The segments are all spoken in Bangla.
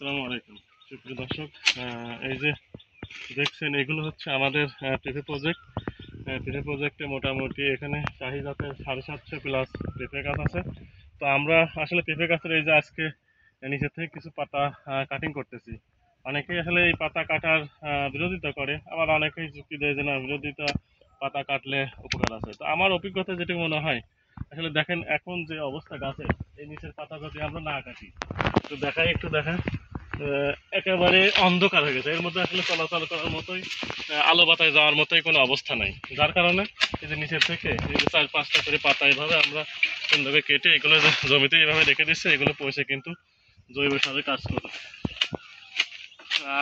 আসসালামু আলাইকুম সুপ্রিয় দর্শক। এই যে দেখছেন এগুলো হচ্ছে আমাদের পেঁপে প্রজেক্ট। পেঁপে প্রজেক্টে মোটামুটি এখানে শাহি জাতের 750 প্লাস পেঁপে গাছ আছে। তো আমরা আসলে পেঁপে গাছের এই যে আজকে নিচের থেকে কিছু পাতা কাটিং করতেছি। অনেকেই আসলে এই পাতা কাটার বিরোধিতা করে, আবার অনেকেই যুক্তি দেয় যে না, বিরোধিতা পাতা কাটলে উপকার আছে। তো আমার অভিজ্ঞতা যেটা মনে হয়, আসলে দেখেন এখন যে অবস্থা গাছের, এই নিচের পাতা যদি আমরা না কাটি, তো দেখাই একটু দেখেন একেবারে অন্ধকার হয়ে গেছে। এর মধ্যে আসলে চলাচল করার মতোই আলো বাতায় যাওয়ার মতোই কোনো অবস্থা নাই। যার কারণে এই যে নিচের থেকে এই যে 4-5টা করে পাতা এভাবে আমরা সুন্দরভাবে কেটে এগুলো যে জমিতে এইভাবে রেখে দিচ্ছে, এগুলো পয়সা কিন্তু জৈব সারে কাজ করবে।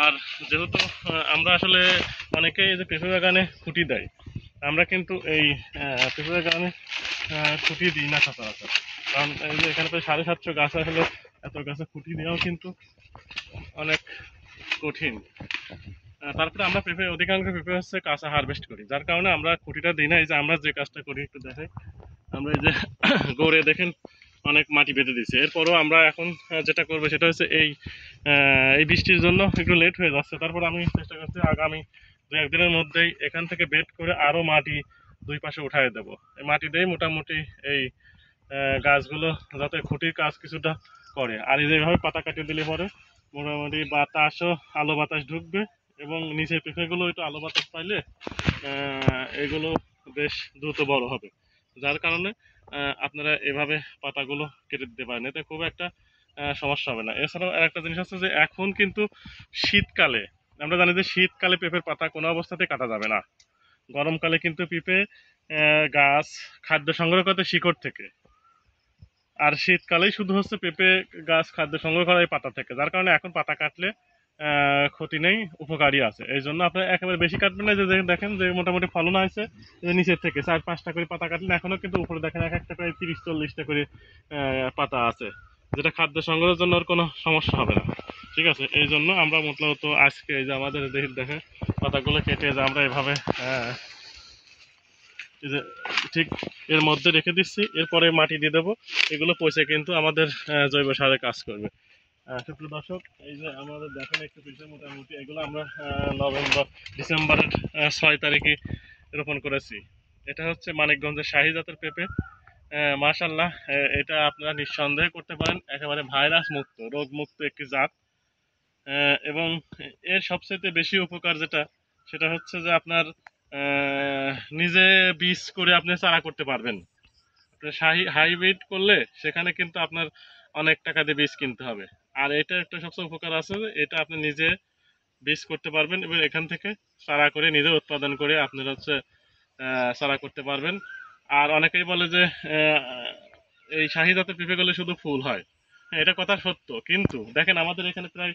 আর যেহেতু আমরা আসলে অনেকেই এই যে পেঁপে বাগানে খুঁটি দেয়, আমরা কিন্তু এই পেঁপে বাগানে খুঁটি দিই না সচরাচর। কারণ এই যে এখানে প্রায় 750 গাছ, আসলে এত গাছে খুঁটি দেওয়াও কিন্তু অনেক কঠিন। তারপরে আমরা পেঁপে, অধিকাংশ পেঁপে হচ্ছে কাঁচা হারভেস্ট করি, যার কারণে আমরা খুঁটিটা দিই না। এই যে আমরা যে কাজটা করি একটু দেখাই, আমরা এই যে গড়ে দেখেন অনেক মাটি বেঁধে দিচ্ছে। এরপরও আমরা এখন যেটা করবো সেটা হচ্ছে এই বৃষ্টির জন্য একটু লেট হয়ে যাচ্ছে। তারপর আমি চেষ্টা করছি আগামী 2-1 দিনের মধ্যেই এখান থেকে বেড করে আরও মাটি দুই পাশে উঠাই দেবো। এই মাটি দিয়ে মোটামুটি এই গাছগুলো যাতে খুঁটির কাজ কিছুটা করে। আর এই যেভাবে পাতা কাটিয়ে দিলে পরে মোটামুটি বাতাসও, আলো বাতাস ঢুকবে, এবং নিচের পেঁপেগুলো একটু আলো বাতাস পাইলে এগুলো বেশ দ্রুত বড় হবে। যার কারণে আপনারা এভাবে পাতাগুলো কেটে দিতে পারেন, এতে খুব একটা সমস্যা হবে না। এছাড়াও আর একটা জিনিস হচ্ছে যে এখন কিন্তু শীতকালে, আমরা জানি যে শীতকালে পেঁপের পাতা কোনো অবস্থাতে কাটা যাবে না। গরমকালে কিন্তু পেঁপে গাছ খাদ্য সংগ্রহ করতে শিকড় থেকে, আর শীতকালেই শুধু হচ্ছে পেঁপে গাছ খাদ্য সংগ্রহ করা এই পাতা থেকে। যার কারণে এখন পাতা কাটলে ক্ষতি নেই, উপকারী আছে। এই জন্য আপনার একেবারে বেশি কাটবেন না। যে দেখেন যে মোটামুটি ফলন আছে, যে নিচের থেকে 4-5টা করে পাতা কাটলেন, এখনো কিন্তু উপরে দেখেন এক একটা প্রায় 30-40টা করে পাতা আছে, যেটা খাদ্য সংগ্রহের জন্য আর কোনো সমস্যা হবে না। ঠিক আছে, এই জন্য আমরা মূলত আজকে এই যে আমাদের দেখেন পাতাগুলো কেটে যে আমরা এভাবে এই যে ঠিক এর মধ্যে রেখে দিচ্ছি, এরপরে মাটি দিয়ে দেবো। এগুলো পচে কিন্তু আমাদের জৈব সারে কাজ করবে। সুপ্রিয় দর্শক, এই যে আমাদের দেখেন একটু পিছিয়ে মোটামুটি এগুলো আমরা ডিসেম্বরের 6 তারিখে রোপণ করেছি। এটা হচ্ছে মানিকগঞ্জের শাহী জাতের পেঁপে। মাশাল্লাহ, এটা আপনারা নিঃসন্দেহে করতে পারেন, একেবারে ভাইরাস মুক্ত, রোগ মুক্ত একটি জাত। এবং এর সবচেয়ে বেশি উপকার যেটা, সেটা হচ্ছে যে আপনার নিজে বীজ করে আপনি চারা করতে পারবেন। হাইব্রিড করলে সেখানে কিন্তু আপনার অনেক টাকা দিয়ে বীজ কিনতে হবে। আর এটা একটা সবচেয়ে উপকার আছে যে এটা আপনি নিজে বীজ করতে পারবেন, এবং এখান থেকে চারা করে নিজে উৎপাদন করে আপনারা হচ্ছে চারা করতে পারবেন। আর অনেকেই বলে যে এই শাহী জাতের পেঁপেগুলো শুধু ফুল হয়। হ্যাঁ, এটা কথা সত্য, কিন্তু দেখেন আমাদের এখানে প্রায়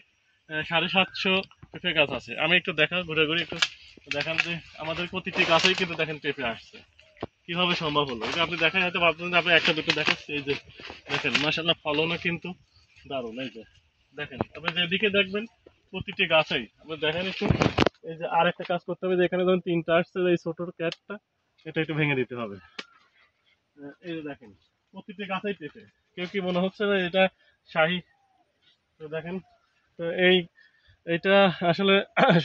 750 পেঁপে গাছ আছে। আমি একটু ঘুরে ঘুরে একটু দেখান যে আমাদের প্রতিটি গাছেই কিন্তু দেখেন পেঁপে আসছে। কিভাবে সম্ভব হলো? এটা আপনি দেখেন, হয়তো ভাবছেন যে আপনি একটা দুটো দেখাচ্ছি। এই যে দেখেন মাশাআল্লাহ, ফলনও কিন্তু দারুণ। এই যে দেখেন, আপনি যেদিকে দেখবেন প্রতিটি গাছেই আপনি দেখেন একটু। এই যে আর একটা কাজ করতে হবে, যে এখানে যখন 3টা আসছে, এই ছোট ক্যাটটা এটা একটু ভেঙে দিতে হবে। এই যে দেখেন প্রতিটি গাছেই পেঁপে। কেউ কি মনে হচ্ছে না এটা শাহী? তো দেখেন, তো এইটা আসলে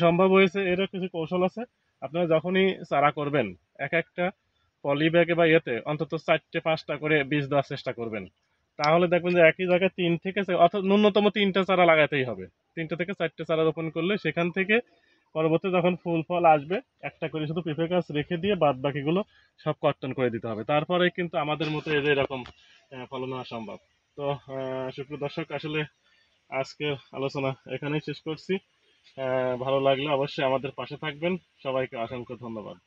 সম্ভব হয়েছে, এরও কিছু কৌশল আছে। আপনারা যখনই চারা করবেন, এক একটা পলি ব্যাগে বা ইয়েতে অন্তত 4-5টা করে বীজ দেওয়ার চেষ্টা করবেন। তাহলে দেখবেন যে একই জায়গায় 3 থেকে অর্থাৎ ন্যূনতম 3টা চারা লাগাতেই হবে। 3টা থেকে 4টে চারা রোপণ করলে সেখান থেকে পরবর্তী যখন ফুল ফল আসবে, একটা করে শুধু পেঁপে গাছ রেখে দিয়ে বাদ বাকিগুলো সব কর্তন করে দিতে হবে। তারপরে কিন্তু আমাদের মতো এই যে এরকম ফলন হওয়া সম্ভব। তো সুপ্রিয় দর্শক, আসলে আজকের আলোচনা এখানেই শেষ করছি। ভালো লাগলে অবশ্যই আমাদের পাশে থাকবেন। সবাইকে অসংখ্য ধন্যবাদ।